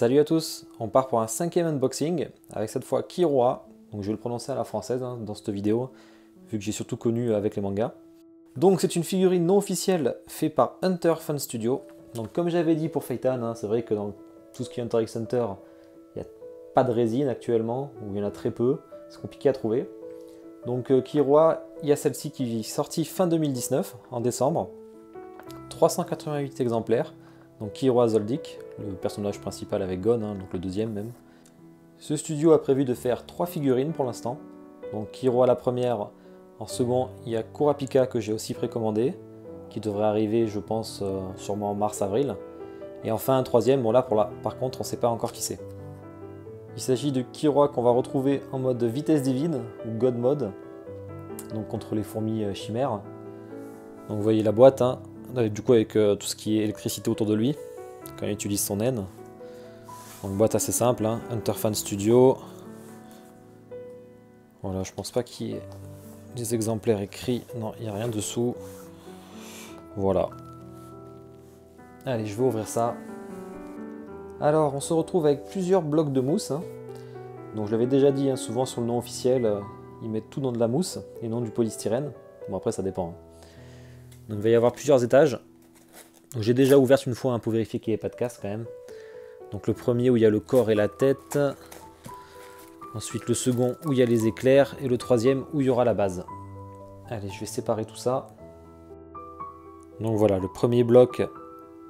Salut à tous, on part pour un 5e unboxing avec cette fois Kiroa, donc je vais le prononcer à la française dans cette vidéo, vu que j'ai surtout connu avec les mangas. Donc c'est une figurine non officielle faite par Hunter Fan Studio. Donc comme j'avais dit pour Feitan, c'est vrai que dans tout ce qui est Hunter x Hunter, il n'y a pas de résine actuellement, ou il y en a très peu, c'est compliqué à trouver. Donc Kiroa, il y a celle-ci qui est sortie fin 2019, en décembre, 388 exemplaires. Donc Kiroa Zoldyck, le personnage principal avec Gon, donc le deuxième même. Ce studio a prévu de faire 3 figurines pour l'instant. Donc Kiroa la première, en second il y a Kurapika que j'ai aussi précommandé, qui devrait arriver je pense sûrement en mars-avril. Et enfin un troisième, bon là par contre on ne sait pas encore qui c'est. Il s'agit de Kiroa qu'on va retrouver en mode vitesse divine, ou God mode, donc contre les fourmis chimères. Donc vous voyez la boîte, du coup avec tout ce qui est électricité autour de lui, quand il utilise son naine. Donc boîte assez simple, Hunter Fan Studio. Voilà, je pense pas qu'il y ait des exemplaires écrits, non, il n'y a rien dessous. Voilà. Allez, je vais ouvrir ça. Alors, on se retrouve avec plusieurs blocs de mousse. Donc je l'avais déjà dit, souvent sur le nom officiel, ils mettent tout dans de la mousse et non du polystyrène. Bon après ça dépend. Donc il va y avoir plusieurs étages. J'ai déjà ouvert une fois pour vérifier qu'il n'y ait pas de casse quand même. Donc le premier où il y a le corps et la tête. Ensuite le second où il y a les éclairs. Et le troisième où il y aura la base. Allez, je vais séparer tout ça. Donc voilà, le premier bloc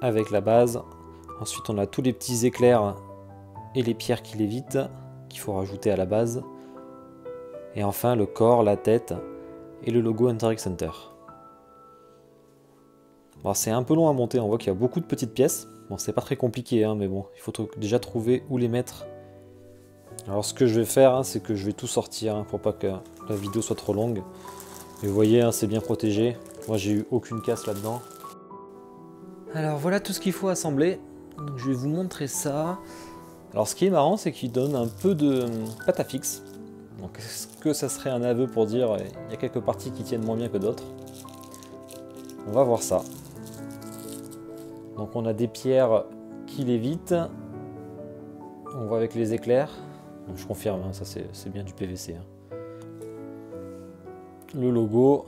avec la base. Ensuite on a tous les petits éclairs et les pierres qui l'évitent, qu'il faut rajouter à la base. Et enfin le corps, la tête et le logo Hunter x Hunter. Bon, c'est un peu long à monter, on voit qu'il y a beaucoup de petites pièces. Bon, c'est pas très compliqué, mais bon, il faut déjà trouver où les mettre. Alors ce que je vais faire, c'est que je vais tout sortir, pour pas que la vidéo soit trop longue. Et vous voyez, c'est bien protégé. Moi, j'ai eu aucune casse là-dedans. Alors voilà tout ce qu'il faut assembler. Donc, je vais vous montrer ça. Alors ce qui est marrant, c'est qu'il donne un peu de pâte à fixe. Donc est-ce que ça serait un aveu pour dire il y a quelques parties qui tiennent moins bien que d'autres? On va voir ça. Donc on a des pierres qui l'évitent. On voit avec les éclairs. Donc, je confirme, ça c'est bien du PVC. Le logo.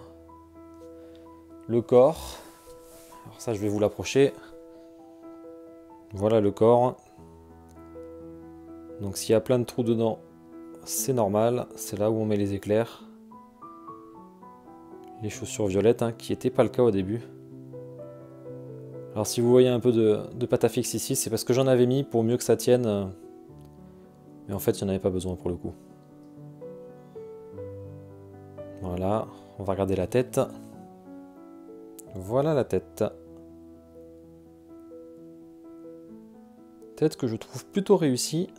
Le corps. Alors ça je vais vous l'approcher. Voilà le corps. Donc s'il y a plein de trous dedans, c'est normal. C'est là où on met les éclairs. Les chaussures violettes, qui n'était pas le cas au début. Alors si vous voyez un peu de pâte à fixe ici, c'est parce que j'en avais mis pour mieux que ça tienne. Mais en fait, il n'y en avait pas besoin pour le coup. Voilà, on va regarder la tête. Voilà la tête. Tête que je trouve plutôt réussie.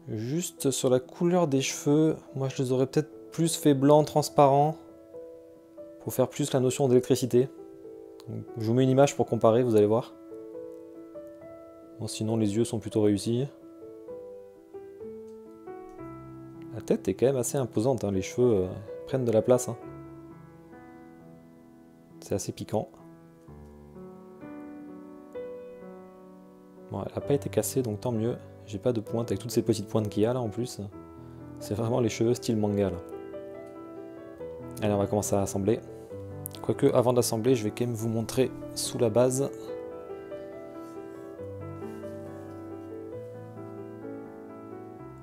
Juste sur la couleur des cheveux, moi je les aurais peut-être plus fait blanc, transparent. Pour faire plus la notion d'électricité. Je vous mets une image pour comparer, vous allez voir. Bon, sinon les yeux sont plutôt réussis. La tête est quand même assez imposante, les cheveux prennent de la place. C'est assez piquant. Bon, elle n'a pas été cassée, donc tant mieux. J'ai pas de pointe avec toutes ces petites pointes qu'il y a là en plus. C'est vraiment les cheveux style manga là. Allez, on va commencer à assembler. Quoique, avant d'assembler, je vais quand même vous montrer sous la base.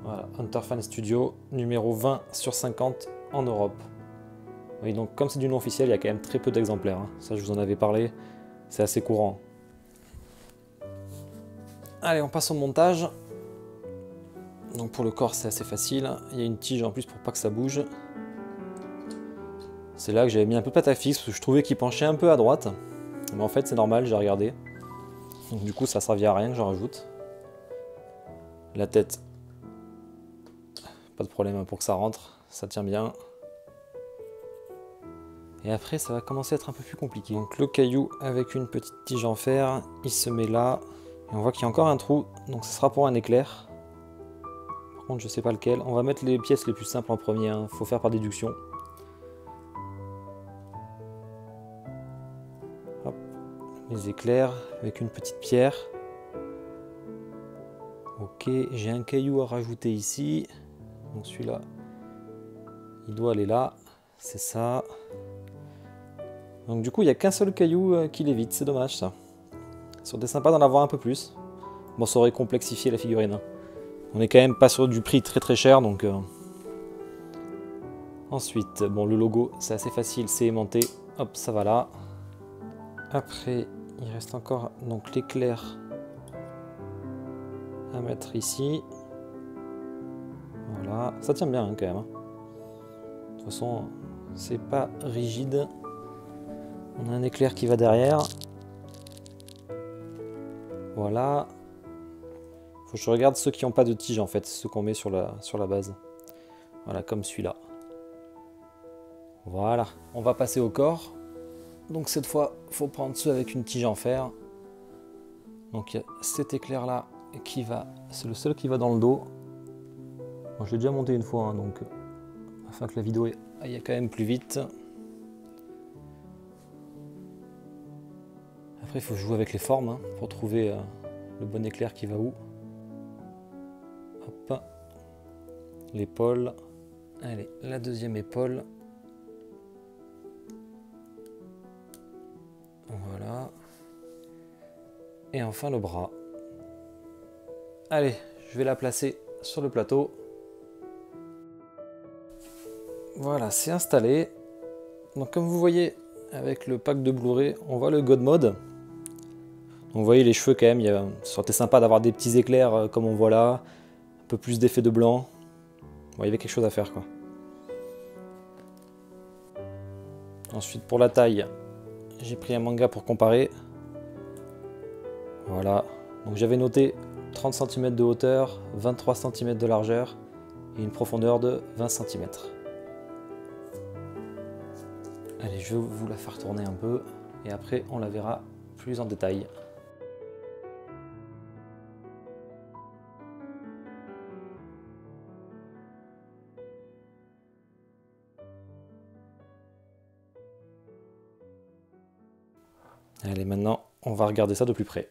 Voilà, Hunter Fan Studio, numéro 20 sur 50 en Europe. Oui, donc comme c'est du non officiel, il y a quand même très peu d'exemplaires. Ça, je vous en avais parlé, c'est assez courant. Allez, on passe au montage. Donc pour le corps, c'est assez facile. Il y a une tige en plus pour pas que ça bouge. C'est là que j'avais mis un peu pâte à fixe, parce que je trouvais qu'il penchait un peu à droite. Mais en fait, c'est normal, j'ai regardé. Donc du coup, ça servit à rien que j'en rajoute. La tête, pas de problème pour que ça rentre, ça tient bien. Et après, ça va commencer à être un peu plus compliqué. Donc le caillou avec une petite tige en fer, il se met là. Et on voit qu'il y a encore un trou, donc ce sera pour un éclair. Par contre, je sais pas lequel. On va mettre les pièces les plus simples en premier, faut faire par déduction. Hop. Les éclairs avec une petite pierre. Ok, j'ai un caillou à rajouter ici. Donc celui-là, il doit aller là. C'est ça. Donc du coup, il n'y a qu'un seul caillou qui l'évite. C'est dommage ça. Ça aurait été sympa d'en avoir un peu plus. Bon, ça aurait complexifié la figurine. On est quand même pas sur du prix très très cher. Donc ensuite, bon, le logo, c'est assez facile. C'est aimanté. Hop, ça va là. Après, il reste encore donc l'éclair à mettre ici. Voilà, ça tient bien hein, quand même. Hein. De toute façon, c'est pas rigide. On a un éclair qui va derrière. Voilà. Faut que je regarde ceux qui n'ont pas de tige en fait, ceux qu'on met sur la base. Voilà, comme celui-là. Voilà, on va passer au corps. Donc cette fois, il faut prendre ceux avec une tige en fer. Donc il y a cet éclair là qui va, c'est le seul qui va dans le dos. Bon, je l'ai déjà monté une fois, hein, donc afin que la vidéo aille quand même plus vite. Après, il faut jouer avec les formes hein, pour trouver le bon éclair qui va où. Hop, l'épaule. Allez, la deuxième épaule. Voilà. Et enfin le bras. Allez, je vais la placer sur le plateau. Voilà, c'est installé. Donc comme vous voyez, avec le pack de Blu-ray, on voit le God Mode. Donc vous voyez les cheveux quand même, ça aurait été sympa d'avoir des petits éclairs comme on voit là. Un peu plus d'effet de blanc. Bon, il y avait quelque chose à faire quoi. Ensuite pour la taille, j'ai pris un manga pour comparer. Voilà, donc j'avais noté 30 cm de hauteur, 23 cm de largeur et une profondeur de 20 cm. Allez, je vais vous la faire tourner un peu et après on la verra plus en détail. Allez, maintenant on va regarder ça de plus près.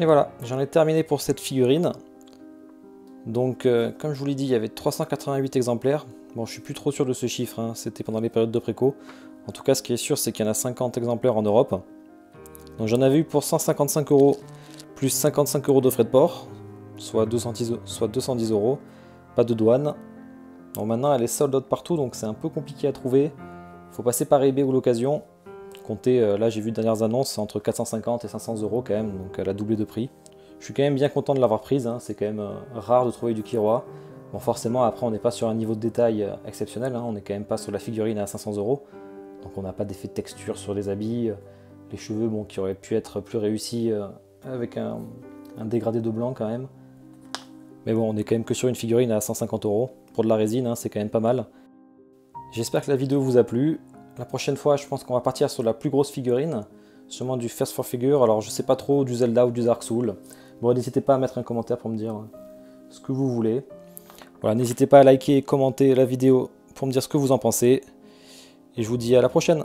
Et voilà, j'en ai terminé pour cette figurine. Donc, comme je vous l'ai dit, il y avait 388 exemplaires. Bon, je suis plus trop sûr de ce chiffre, hein. C'était pendant les périodes de préco. En tout cas, ce qui est sûr, c'est qu'il y en a 50 exemplaires en Europe. Donc j'en avais eu pour 155 € plus 55 € de frais de port, soit 210 €, pas de douane. Donc maintenant, elle est sold out partout, donc c'est un peu compliqué à trouver. Il faut passer par eBay ou l'occasion. Comptez, là j'ai vu de dernières annonces, c'est entre 450 et 500 € quand même, donc elle a doublé de prix. Je suis quand même bien content de l'avoir prise, hein. C'est quand même rare de trouver du Kiroa. Bon, forcément, après on n'est pas sur un niveau de détail exceptionnel, hein. On n'est quand même pas sur la figurine à 500 €, donc on n'a pas d'effet de texture sur les habits, les cheveux bon, qui auraient pu être plus réussis avec un dégradé de blanc quand même. Mais bon, on est quand même que sur une figurine à 150 €, pour de la résine, hein, c'est quand même pas mal. J'espère que la vidéo vous a plu. La prochaine fois, je pense qu'on va partir sur la plus grosse figurine, sûrement du First 4 Figure, alors je sais pas trop, du Zelda ou du Dark Souls. Bon, n'hésitez pas à mettre un commentaire pour me dire ce que vous voulez. Voilà, n'hésitez pas à liker et commenter la vidéo pour me dire ce que vous en pensez. Et je vous dis à la prochaine.